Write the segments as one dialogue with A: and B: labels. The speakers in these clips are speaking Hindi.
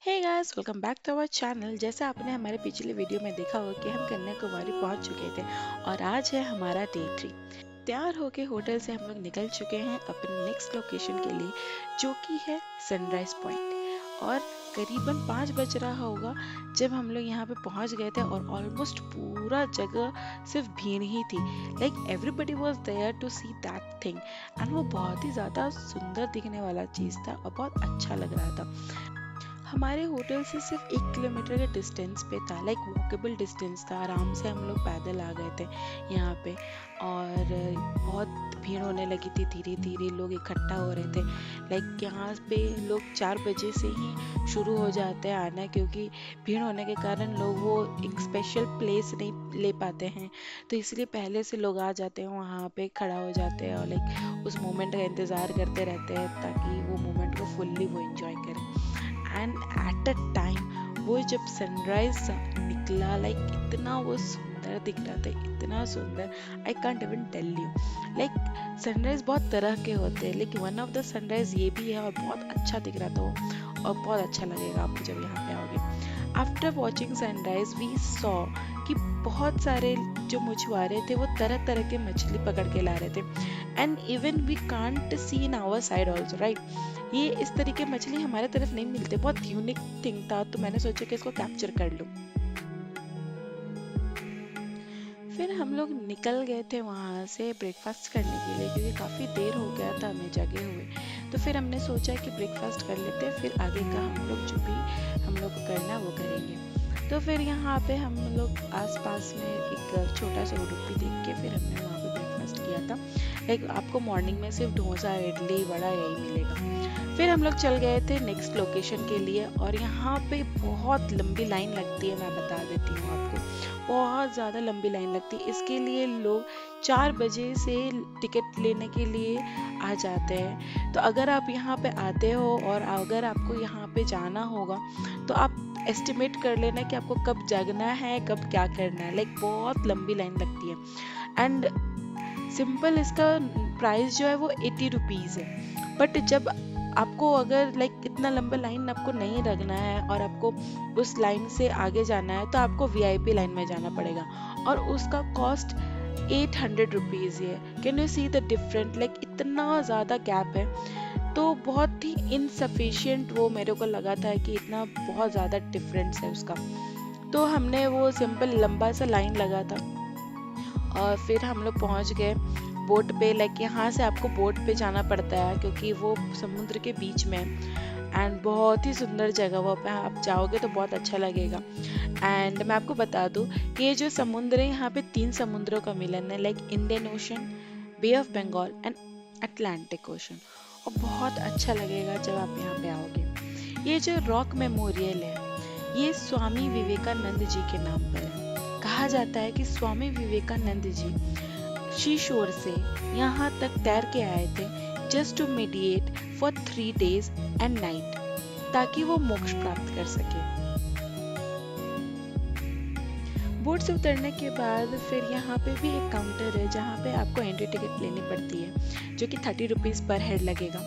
A: Hey guys, welcome back to our channel. जैसा आपने हमारे पिछले वीडियो में देखा होगा कि हम कन्याकुमारी पहुंच चुके थे और आज है हमारा डे 3। तैयार होके होटल से हम लोग निकल चुके हैं अपने नेक्स्ट लोकेशन के लिए, जो कि है सनराइज पॉइंट। और करीबन 5 बज रहा होगा जब हम लोग यहाँ पे पहुंच गए थे और ऑलमोस्ट पूरा जगह सिर्फ भीड़ ही थी। Like everybody was there to see that thing and वो बहुत ही ज़्यादा सुंदर दिखने वाला चीज़ था और बहुत अच्छा लग रहा था। हमारे होटल से सिर्फ 1 किलोमीटर के डिस्टेंस पे था, लाइक वॉकेबल डिस्टेंस था। आराम से हम लोग पैदल आ गए थे यहाँ पे। और बहुत भीड़ होने लगी थी, धीरे धीरे लोग इकट्ठा हो रहे थे। लाइक यहाँ पे लोग 4 बजे से ही शुरू हो जाते हैं आना, क्योंकि भीड़ होने के कारण लोग वो एक स्पेशल प्लेस नहीं ले पाते हैं, तो इसलिए पहले से लोग आ जाते हैं, वहाँ पे खड़ा हो जाते हैं और लाइक उस मोमेंट का इंतज़ार करते रहते हैं ताकि वो मोमेंट को फुल्ली वो इंजॉय करें। एंड एट अ टाइम वो जब सनराइज निकला, लाइक इतना वो सुंदर दिख रहा था, इतना सुंदर, I can't even tell you. Like sunrise बहुत तरह के होते हैं, लेकिन वन ऑफ द सनराइज ये भी है और बहुत अच्छा दिख रहा था वो, और बहुत अच्छा लगेगा आपको जब यहाँ पे आओगे। After watching sunrise we saw कि बहुत सारे जो मछुआरे थे वो तरह तरह के मछली पकड़ के ला रहे थे। And even we can't see in our side also, right. ये इस तरीके मछली हमारे तरफ नहीं मिलते, बहुत यूनिक थिंग था, तो मैंने सोचा कि इसको कैप्चर कर लूं। फिर हम लोग निकल गए थे वहाँ से ब्रेकफास्ट करने के लिए, क्योंकि काफ़ी देर हो गया था हमें जगे हुए। तो फिर हमने सोचा कि ब्रेकफास्ट कर लेते हैं, फिर आगे का हम लोग जो भी हम लोग को करना वो करेंगे। तो फिर यहाँ पे हम लोग आसपास में एक छोटा सा उडुपी देख के फिर हमने वहाँ पे ब्रेकफास्ट किया था। लाइक आपको मॉर्निंग में सिर्फ डोसा, इडली, वड़ा यही मिलेगा। फिर हम लोग चल गए थे नेक्स्ट लोकेशन के लिए, और यहाँ पे बहुत लंबी लाइन लगती है, मैं बता देती हूँ आपको, बहुत ज़्यादा लंबी लाइन लगती है। इसके लिए लोग 4 बजे से टिकट लेने के लिए आ जाते हैं। तो अगर आप यहाँ पे आते हो और अगर आपको यहाँ पे जाना होगा तो आप एस्टिमेट कर लेना कि आपको कब जागना है, कब क्या करना है। लाइक बहुत लंबी लाइन लगती है। एंड सिंपल इसका प्राइस जो है वो 80 रुपीज़ है। बट जब आपको अगर लाइक इतना लंबा लाइन आपको नहीं लगना है और आपको उस लाइन से आगे जाना है, तो आपको वीआईपी लाइन में जाना पड़ेगा और उसका कॉस्ट 800 रुपीज़ है। Can you see the different, like इतना ज़्यादा गैप है। तो बहुत ही इनसफिशियंट वो मेरे को लगा था कि इतना बहुत ज़्यादा डिफरेंस है उसका। तो हमने वो सिंपल लंबा सा लाइन लगा था और फिर हम लोग पहुंच गए बोट पे। लाइक यहाँ से आपको बोट पे जाना पड़ता है, क्योंकि वो समुद्र के बीच में है एंड बहुत ही सुंदर जगह, वो पे आप जाओगे तो बहुत अच्छा लगेगा। एंड मैं आपको बता दूँ कि ये जो समुद्र है, यहाँ पे 3 समुद्रों का मिलन है, like Indian ocean, bay of Bengal and Atlantic ocean. और बहुत अच्छा लगेगा जब आप यहाँ पे आओगे। ये जो रॉक मेमोरियल है, ये स्वामी विवेकानंद जी के नाम पर है। कहा जाता है कि स्वामी विवेकानंद जी शीशोर से यहाँ तक तैर के आए थे, just to meditate for 3 days and night, ताकि वो मोक्ष प्राप्त कर सके। बोट से उतरने के बाद फिर यहाँ पे भी एक काउंटर है जहाँ पे आपको एंट्री टिकट लेनी पड़ती है, जो कि 30 रुपीज़ पर हेड लगेगा।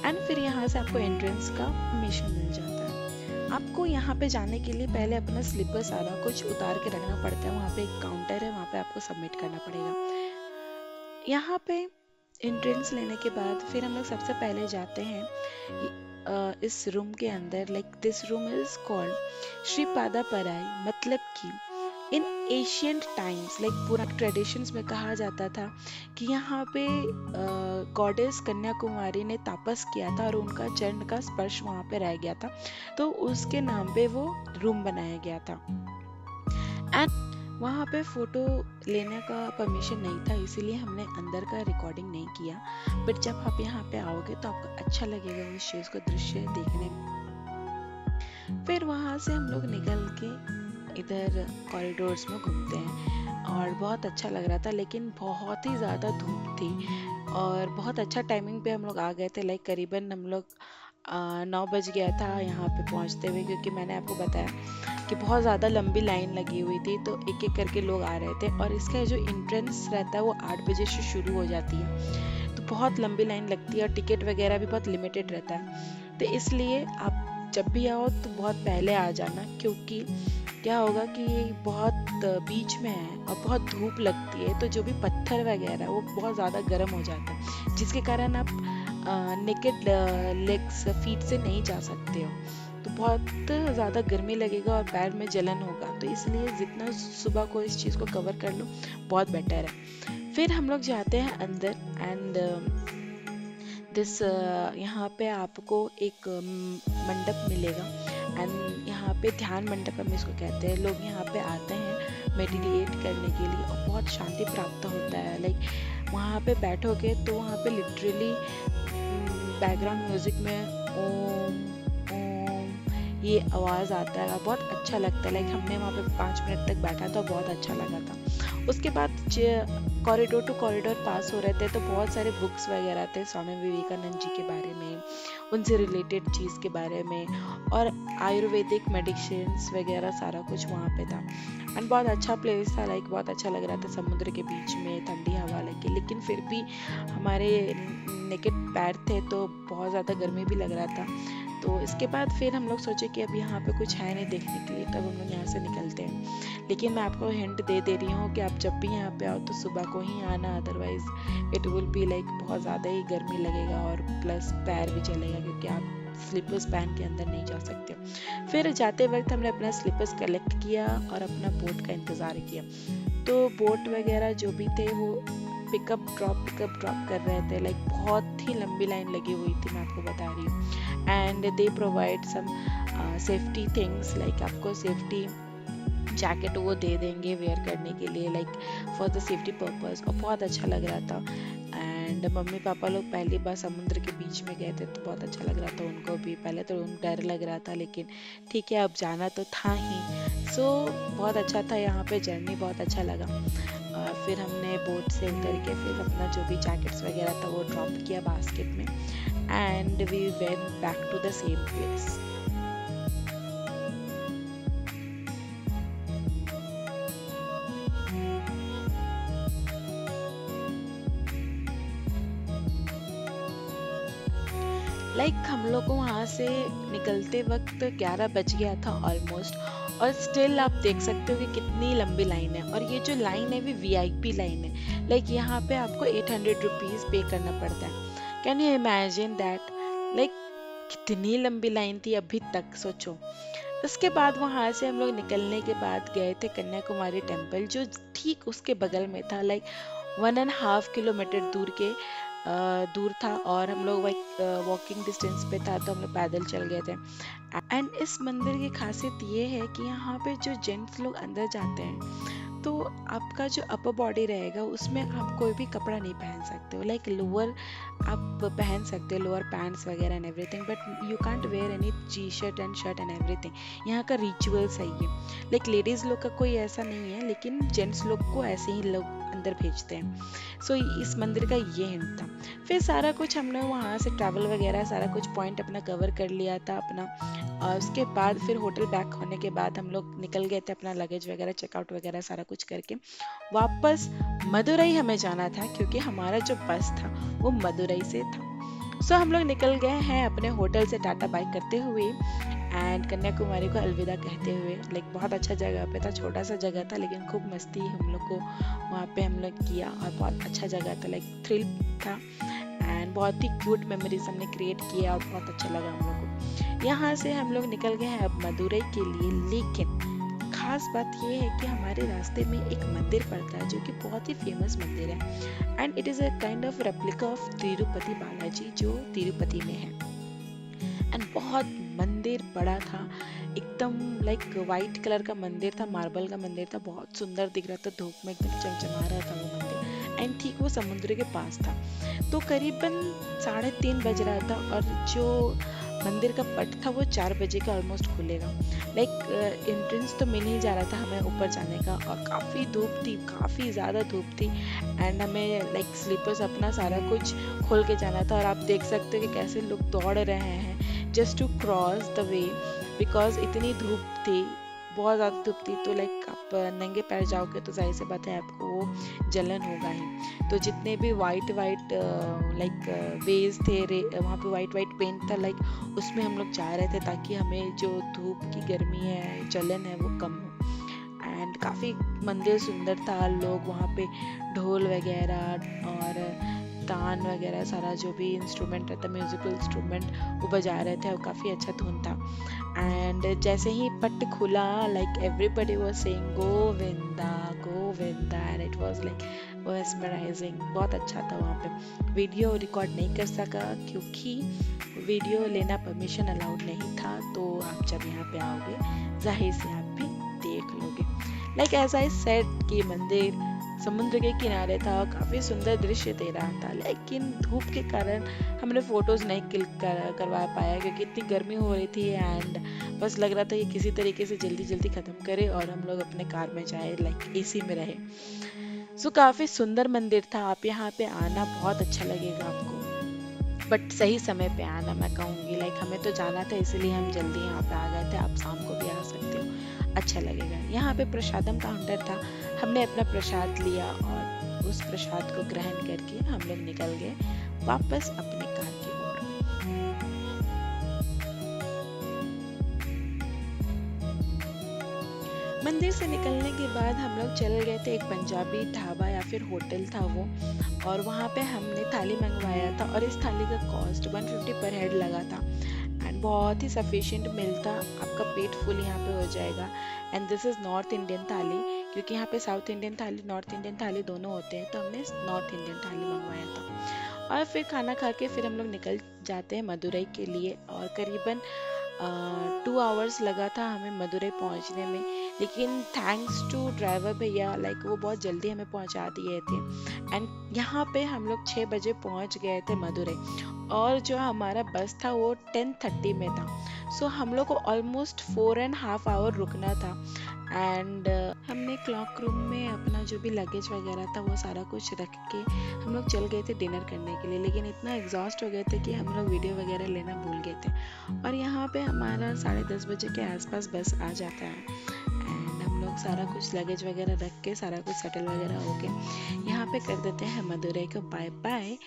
A: एंड फिर यहाँ से आपको एंट्रेंस का परमिशन मिल जाता है। आपको यहाँ पे जाने के लिए पहले अपना स्लीपर सारा कुछ उतार के रखना पड़ता है। वहाँ पे एक काउंटर है, वहाँ पे आपको सबमिट करना पड़ेगा। यहाँ पे एंट्रेंस लेने के बाद फिर हम लोग सबसे पहले जाते हैं इस रूम के अंदर। Like this room is called Shripada Parai, मतलब कि इन एशियंट टाइम्स, लाइक पुराने ट्रेडिशंस में कहा जाता था कि यहाँ पे गॉडेस कन्याकुमारी ने तापस किया था और उनका चरण का स्पर्श वहाँ पे रह गया था, तो उसके नाम पे वो रूम बनाया गया था। एंड वहाँ पे फ़ोटो लेने का परमिशन नहीं था, इसीलिए हमने अंदर का रिकॉर्डिंग नहीं किया। बट जब आप यहाँ पे आओगे तो आपको अच्छा लगेगा उस चीज़ को दृश्य देखने में। फिर वहाँ से हम लोग निकल के इधर कॉरिडोर्स में घूमते हैं और बहुत अच्छा लग रहा था, लेकिन बहुत ही ज़्यादा धूप थी और बहुत अच्छा टाइमिंग पे हम लोग आ गए थे। लाइक करीबन हम लोग 9 बज गया था यहाँ पे पहुँचते हुए, क्योंकि मैंने आपको बताया कि बहुत ज़्यादा लंबी लाइन लगी हुई थी, तो एक एक करके लोग आ रहे थे। और इसका जो एंट्रेंस रहता है वो 8 बजे से शुरू हो जाती है, तो बहुत लंबी लाइन लगती है और टिकट वगैरह भी बहुत लिमिटेड रहता है। तो इसलिए आप जब भी आओ तो बहुत पहले आ जाना, क्योंकि क्या होगा कि ये बहुत बीच में है और बहुत धूप लगती है, तो जो भी पत्थर वगैरह है वो बहुत ज़्यादा गर्म हो जाता है, जिसके कारण आप नेकेड लेग्स फीट से नहीं जा सकते हो, तो बहुत ज़्यादा गर्मी लगेगा और पैर में जलन होगा। तो इसलिए जितना सुबह को इस चीज़ को कवर कर लो बहुत बेटर है। फिर हम लोग जाते हैं अंदर एंड दिस यहाँ पे आपको एक मंडप मिलेगा एंड यहाँ पे ध्यान मंडप हम इसको कहते हैं। लोग यहाँ पे आते हैं मेडिटेट करने के लिए और बहुत शांति प्राप्त होता है। लाइक वहाँ पे बैठोगे तो वहाँ पे लिटरली बैकग्राउंड म्यूजिक में ओम ओम ये आवाज़ आता है और बहुत अच्छा लगता है। लाइक हमने वहाँ पे 5 मिनट तक बैठा था, बहुत अच्छा लगा था। उसके बाद कॉरिडोर टू कॉरिडोर पास हो रहे थे तो बहुत सारे बुक्स वगैरह थे स्वामी विवेकानंद जी के बारे में, उनसे रिलेटेड चीज़ के बारे में, और आयुर्वेदिक मेडिसिन्स वगैरह सारा कुछ वहाँ पे था। एंड बहुत अच्छा प्लेस था, लाइक बहुत अच्छा लग रहा था समुद्र के बीच में ठंडी हवा लगी, लेकिन फिर भी हमारे नेकेड पैर थे तो बहुत ज़्यादा गर्मी भी लग रहा था। तो इसके बाद फिर हम लोग सोचे कि अब यहाँ पे कुछ है नहीं देखने के लिए, तब हम लोग यहाँ से निकलते हैं। लेकिन मैं आपको हिंट दे रही हूँ कि आप जब भी यहाँ पे आओ तो सुबह को ही आना, otherwise it will be like बहुत ज़्यादा ही गर्मी लगेगा और प्लस पैर भी जलेगा, क्योंकि आप स्लीपर्स पहन के अंदर नहीं जा सकते। फिर जाते वक्त हमने अपना स्लीपर्स कलेक्ट किया और अपना बोट का इंतज़ार किया। तो बोट वगैरह जो भी थे वो पिकअप ड्रॉप कर रहे थे। लाइक बहुत ही लंबी लाइन लगी हुई थी, मैं आपको बता रही हूँ। And they provide some safety things, like आपको सेफ्टी जैकेट वो दे देंगे वेयर करने के लिए, like for the safety purpose, और बहुत अच्छा लग रहा था। एंड मम्मी पापा लोग पहली बार समुद्र के बीच में गए थे तो बहुत अच्छा लग रहा था उनको भी। पहले तो डर लग रहा था, लेकिन ठीक है अब जाना तो था ही। सो बहुत अच्छा था, यहाँ पे जर्नी बहुत अच्छा लगा। फिर हमने बोट से उतर के फिर अपना जो भी जैकेट्स वगैरह था वो ड्रॉप किया बास्केट में and we went back to the same place. Like हम लोग को वहाँ से निकलते वक्त 11 बज गया था ऑलमोस्ट, और स्टिल आप देख सकते हो कि कितनी लंबी लाइन है। और ये जो लाइन है वो VIP लाइन है। लाइक यहाँ पे आपको 800 रुपीज़ पे करना पड़ता है। Can you imagine that? Like कितनी लंबी लाइन थी अभी तक, सोचो। उसके बाद वहाँ से हम लोग निकलने के बाद गए थे कन्याकुमारी टेम्पल, जो ठीक उसके बगल में था। लाइक 1.5 किलोमीटर दूर था, और हम लोग वॉकिंग डिस्टेंस पे था, तो हम लोग पैदल चल गए थे। एंड इस मंदिर की खासियत ये है कि यहाँ पे जो जेंट्स लोग अंदर जाते हैं तो आपका जो अपर बॉडी रहेगा उसमें आप कोई भी कपड़ा नहीं पहन सकते हो। लाइक लोअर आप पहन सकते हो, लोअर पैंट्स वगैरह and everything, but you can't where any T-shirt and shirt and everything. यहाँ का रिचुअल सही है। लाइक लेडीज़ लोग का कोई ऐसा नहीं है, लेकिन जेंट्स लोग को ऐसे ही लोग अंदर भेजते हैं। सो इस मंदिर का ये हिंट था। फिर सारा कुछ हमने वहाँ से ट्रैवल वगैरह सारा कुछ पॉइंट अपना कवर कर लिया था अपना। और उसके बाद फिर होटल बैक होने के बाद हम लोग निकल गए थे अपना लगेज वगैरह चेकआउट वगैरह सारा कुछ करके। वापस मदुरई हमें जाना था, क्योंकि हमारा जो बस था वो मदुरई से था। सो हम लोग निकल गए हैं अपने होटल से टाटा बाय करते हुए एंड कन्याकुमारी को अलविदा कहते हुए। लाइक बहुत अच्छा जगह पे था, छोटा सा जगह था, लेकिन खूब मस्ती हम लोग को वहाँ पे हम लोग किया और बहुत अच्छा जगह था। लाइक थ्रिल था एंड बहुत ही क्यूट मेमोरीज हमने क्रिएट किया और बहुत अच्छा लगा हम लोग को। यहाँ से हम लोग निकल गए हैं अब मदुरई के लिए, लेकिन खास बात ये है कि हमारे रास्ते में एक मंदिर पड़ता है जो कि बहुत ही फेमस मंदिर है and it is a kind of replica of Tirupati Balaji, जो तिरुपति में है। एंड बहुत मंदिर बड़ा था, एकदम लाइक वाइट कलर का मंदिर था, मार्बल का मंदिर था, बहुत सुंदर दिख रहा था, धूप में एकदम चमचमा रहा था वो मंदिर। एंड ठीक वो समुद्र के पास था। तो करीबन 3:30 बज रहा था और जो मंदिर का पट था वो 4 बजे का ऑलमोस्ट खुलेगा। लाइक एंट्रेंस तो मिल ही जा रहा था हमें ऊपर जाने का, और काफ़ी धूप थी, काफ़ी ज़्यादा धूप थी। एंड हमें लाइक स्लीपर्स अपना सारा कुछ खोल के जाना था, और आप देख सकते हो कि कैसे लोग दौड़ रहे हैं just to cross the way, because इतनी धूप थी, बहुत ज़्यादा धूप थी, तो लाइक आप नंगे पैर जाओगे तो जाहिर सी बात है आपको वो जलन होगा ही। तो जितने भी वाइट वाइट लाइक वेज थे, वहाँ पे वाइट वाइट पेंट था, लाइक उसमें हम लोग जा रहे थे ताकि हमें जो धूप की गर्मी है, जलन है, वो कम हो। एंड काफ़ी मंदिर सुंदर था, लोग वहाँ पे ढोल वगैरह और तान वगैरह सारा जो भी इंस्ट्रूमेंट रहता है, म्यूजिकल इंस्ट्रूमेंट, वो बजा रहे थे और काफ़ी अच्छा धुन था। एंड जैसे ही पट खुला, like everybody was saying Govinda Govinda, and it was like mesmerising. बहुत अच्छा था। वहाँ पे वीडियो रिकॉर्ड नहीं कर सका क्योंकि वीडियो लेना परमिशन अलाउड नहीं था, तो आप जब यहाँ पे आओगे जाहिर से आप भी देख लोगे। लाइक ऐसा ही सेट कि मंदिर समुद्र के किनारे था, काफी सुंदर दृश्य दे रहा था, लेकिन धूप के कारण हमने फोटोज नहीं क्लिक करवा पाया क्योंकि इतनी गर्मी हो रही थी। एंड बस लग रहा था ये किसी तरीके से जल्दी जल्दी खत्म करे और हम लोग अपने कार में जाए, लाइक एसी में रहे। सो काफी सुंदर मंदिर था, आप यहाँ पे आना, बहुत अच्छा लगेगा आपको, बट सही समय पे आना मैं कहूँगी। लाइक हमें तो जाना था इसलिए हम जल्दी यहाँ पे आ गए थे, आप शाम को भी आ सकते हो, अच्छा लगेगा। यहाँ पे प्रसादम काउंटर था, हमने अपना प्रसाद लिया और उस प्रसाद को ग्रहण करके हम लोग निकल गए वापस अपने कार की ओर। मंदिर से निकलने के बाद हम लोग चले गए थे एक पंजाबी ढाबा या फिर होटल था वो, और वहाँ पे हमने थाली मंगवाया था और इस थाली का कॉस्ट 150 पर हेड लगा था। एंड बहुत ही सफिशिएंट मिलता, आपका पेट फुल यहाँ पे हो जाएगा। And this is north Indian थाली, क्योंकि यहाँ पे साउथ इंडियन थाली, नॉर्थ इंडियन थाली दोनों होते हैं, तो हमने नॉर्थ इंडियन थाली मंगवाया था। और फिर खाना खा के फिर हम लोग निकल जाते हैं मदुरई के लिए, और करीबन 2 आवर्स लगा था हमें मदुरई पहुंचने में, लेकिन थैंक्स टू ड्राइवर भैया, लाइक वो बहुत जल्दी हमें पहुंचा दिए थे। एंड यहाँ पे हम लोग 6 बजे पहुंच गए थे मदुरई, और जो हमारा बस था वो 10:30 में था। सो हम लोग को ऑलमोस्ट 4.5 आवर रुकना था। एंड हमने क्लॉक रूम में अपना जो भी लगेज वगैरह था वो सारा कुछ रख के हम लोग चल गए थे डिनर करने के लिए, लेकिन इतना एग्जॉस्ट हो गए थे कि हम लोग वीडियो वगैरह लेना भूल गए थे। और यहाँ पे हमारा 10:30 बजे के आसपास बस आ जाता है। एंड हम लोग सारा कुछ लगेज वगैरह रख के सारा कुछ सेटल वगैरह हो के यहाँ पे कर देते हैं मदुरई को बाय बाय।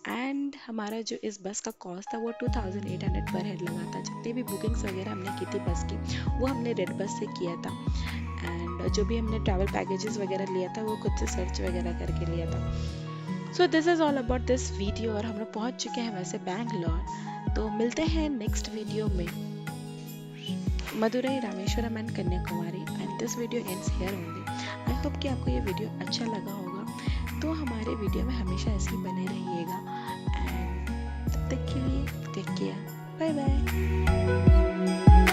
A: एंड हमारा जो इस बस का कॉस्ट था वो 2800 पर हेड लगा था। जितनी भी बुकिंग्स वगैरह हमने की थी बस की, वो हमने रेड बस से किया था। एंड जो भी हमने ट्रैवल पैकेजेस वगैरह लिया था वो खुद से सर्च वगैरह करके लिया था। So this is all about this video, और हम लोग पहुँच चुके हैं वैसे बैंगलोर। तो मिलते हैं नेक्स्ट वीडियो में। Madurai, Rameswaram and Kanyakumari, and this video ends here only. I hope कि आपको ये वीडियो अच्छा लगा होगा, तो हमारे वीडियो में हमेशा ऐसे ही बने रहिएगा। एंड तब तक के लिए टेक केयर, बाय बाय।